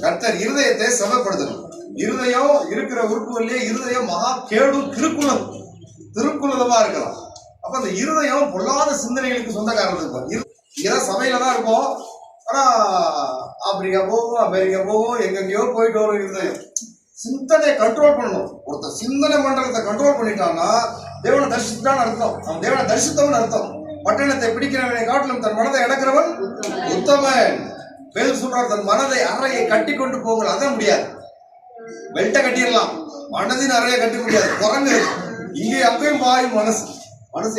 கர்த்தர் இருதயத்தை செவப்படுத்தணும். இருதயம் இருக்கிற உறுப்புகளிலே இருதயம் மகா கேடும் திருக்குள்ளதமா இருக்கலாம். அப்ப அந்த இருதயம் பொல்லாத சிந்தனைகளுக்கு சொந்தக்காரர்கள் இருக்கும். இதான் சபையில தான் இருக்கும். ஆனா ஆப்பிரிக்கா போகும், அமெரிக்கா போகும், எங்கெங்கயோ போயிட்டு வரும். இருதயம் சிந்தனையை கண்ட்ரோல் பண்ணணும். ஒருத்தர் சிந்தனை மண்டலத்தை கண்ட்ரோல் பண்ணிட்டான்னா தேவனை தரிசித்தான்னு அர்த்தம். அவன் தேவனை தரிசித்தவன் அர்த்தம். பட்டணத்தை பிடிக்கிறவனை காட்டிலும் தன் மனதை அடக்கிறவன் உத்தமன். பேர் சொல்றார், தன் மனதை அறையை கட்டி கொண்டு போங்கள். அதான் முடியாது. பெல்ட்டை கட்டிடலாம், மனதின் அறையை கட்டி முடியாது. குரங்கு இங்கே அங்கேயும் பாயும் மனசு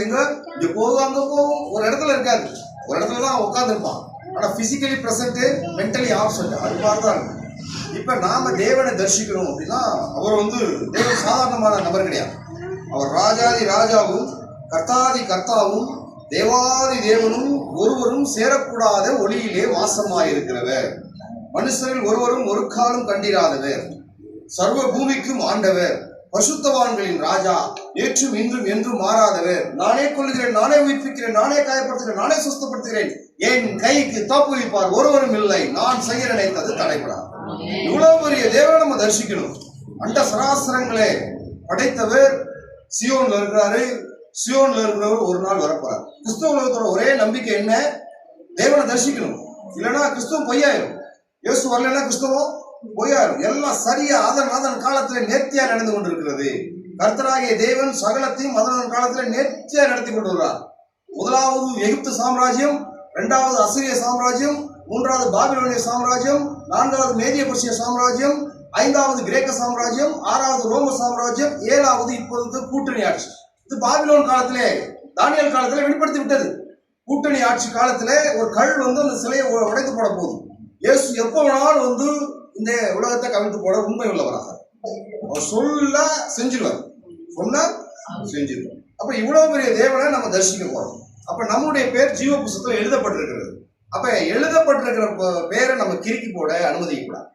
எங்க இங்க போகும் அங்க போகும். ஒரு இடத்துல இருக்காது, ஒரு இடத்துல தான் உட்கார்ந்து இருப்பான். ஆனா பிசிக்கலி பிரசன்ட், மென்டலி ஆப்சென்ட். அது மாதிரிதான் இருக்கு. இப்ப நாம தேவனை தரிசிக்கணும் அப்படின்னா அவர் தேவன் சாதாரணமான நபர் கிடையாது. அவர் ராஜாதி ராஜாவும் கர்த்தாதி கர்த்தாவும் தேவாதி தேவனும் ஒருவரும் சேரக்கூடாத ஒளியிலே வாசமாயிருக்கிறவர். மனுஷரில் ஒருவரும் ஒரு காலம் கண்டிராதவர். சர்வ பூமிக்கும் ஆண்டவர். பசுத்தவான்களின் ராஜா. நேற்றும் இன்றும் என்றும் மாறாதவர். நானே கொள்கிறேன், நானே உயிர்ப்பிக்கிறேன், நானே காயப்படுத்துகிறேன், நானே சுத்தப்படுத்துகிறேன். என் கைக்கு தப்புவிப்பார் ஒருவரும் இல்லை. நான் செய்ய நினைத்தது தடைபடாது. இவ்வளவு பெரிய தேவனை நம்ம தரிசிக்கணும். அண்ட சராசரங்களே படைத்தவர் சியோன்ல இருக்கிறாரு. சியோன்ல இருக்கிறவர் ஒரு நாள் வரப்போறார். கிறிஸ்துவ உலகத்தோட ஒரே நம்பிக்கை என்ன? தேவனை தரிசிக்கணும். இல்லைன்னா கிறிஸ்துவம் பொய்யாயிரும். இயேசு வரலன்னா கிறிஸ்துவம் பொய்யாயிரும். எல்லாம் சரியா அதன் காலத்துல நேர்த்தியா நடந்து கொண்டிருக்கிறது. கர்த்தராகிய தேவன் சகலத்தையும் அதன் காலத்துல நேர்த்தியா நடத்தி கொண்டு வருவார். முதலாவது எகிப்து சாம்ராஜ்யம், இரண்டாவது அசிரிய சாம்ராஜ்யம், மூன்றாவது பாபிலோனிய சாம்ராஜ்யம், நான்காவது மேதிய பர்சிய சாம்ராஜ்யம், ஐந்தாவது கிரேக்க சாம்ராஜ்யம், ஆறாவது ரோம சாம்ராஜ்யம், ஏழாவது இப்போது கூட்டணி ஆட்சி. இது பாபிலோன் காலத்திலே, தானியேல் காலத்திலே வெளிப்படுத்தி விட்டது. கூட்டணி ஆட்சி காலத்திலே ஒரு கல் அந்த சிலையை உடைத்து போட போகுது. இயேசு எப்போ வேணாலும் இந்த உலகத்தை கவிழ்த்து போட உண்மை உள்ளவராக. அவர் சொல்ல செஞ்சிருவார், சொன்ன செஞ்சிருவார். அப்ப இவ்வளவு பெரிய தேவனை நம்ம தரிசிக்க போறோம். அப்ப நம்முடைய பேர் ஜீவ புஸ்தகத்தில் எழுதப்பட்டிருக்கிறது. அப்ப எழுதப்பட்டிருக்கிற பேரை நம்ம கிறுக்கி போட அனுமதிக்க கூடாது.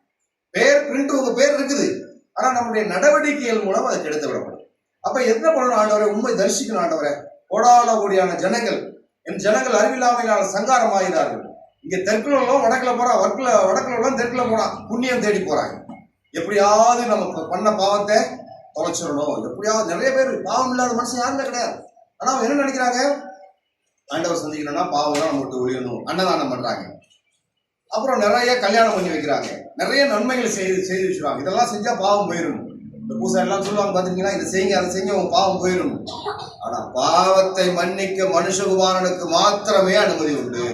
பேர் பிரிண்ட் உங்க பேர் இருக்குது, ஆனா நம்முடைய நடவடிக்கைகள் மூலம் அதை கெடுத்து விடப்படும். அப்ப என்ன பண்ணணும்? ஆண்டவரை உண்மை தரிசிக்கணும். ஆண்டவரை கோடான கோடியான ஜனங்கள், என் ஜனங்கள் அறிவில்லாமையினால் சங்காரமாகிறார்கள். இங்க தெற்குல உள்ளவன் வடக்குல போறான், வடக்குல உள்ளவன் தெற்குல போறான், புண்ணியம் தேடி போறாங்க. எப்படியாவது நமக்கு பண்ண பாவத்தை தொலைச்சிடணும். எப்படியாவது நிறைய பேர் பாவம் இல்லாத மனுஷன் யாருமே கிடையாது. ஆனா அவங்க என்ன நினைக்கிறாங்க? ஆண்டவர் சந்திக்கணும்னா பாவம்லாம் நம்ம விட்டு ஒழியணும், அன்னதானம் பண்றாங்க. அப்புறம் நிறைய கல்யாணம் பண்ணி வைக்கிறாங்க, நிறைய நன்மைகள் செய்து வச்சுருவாங்க. இதெல்லாம் செஞ்சா பாவம் போயிடும். இந்த பூசா எல்லாம் சொல்லுவாங்க பாத்தீங்கன்னா, இதை செய்யுங்க அதை செஞ்சு உங்க பாவம் போயிடும். ஆனா பாவத்தை மன்னிக்க மனுஷகுமாரனுக்கு மாத்திரமே அனுமதி உண்டு.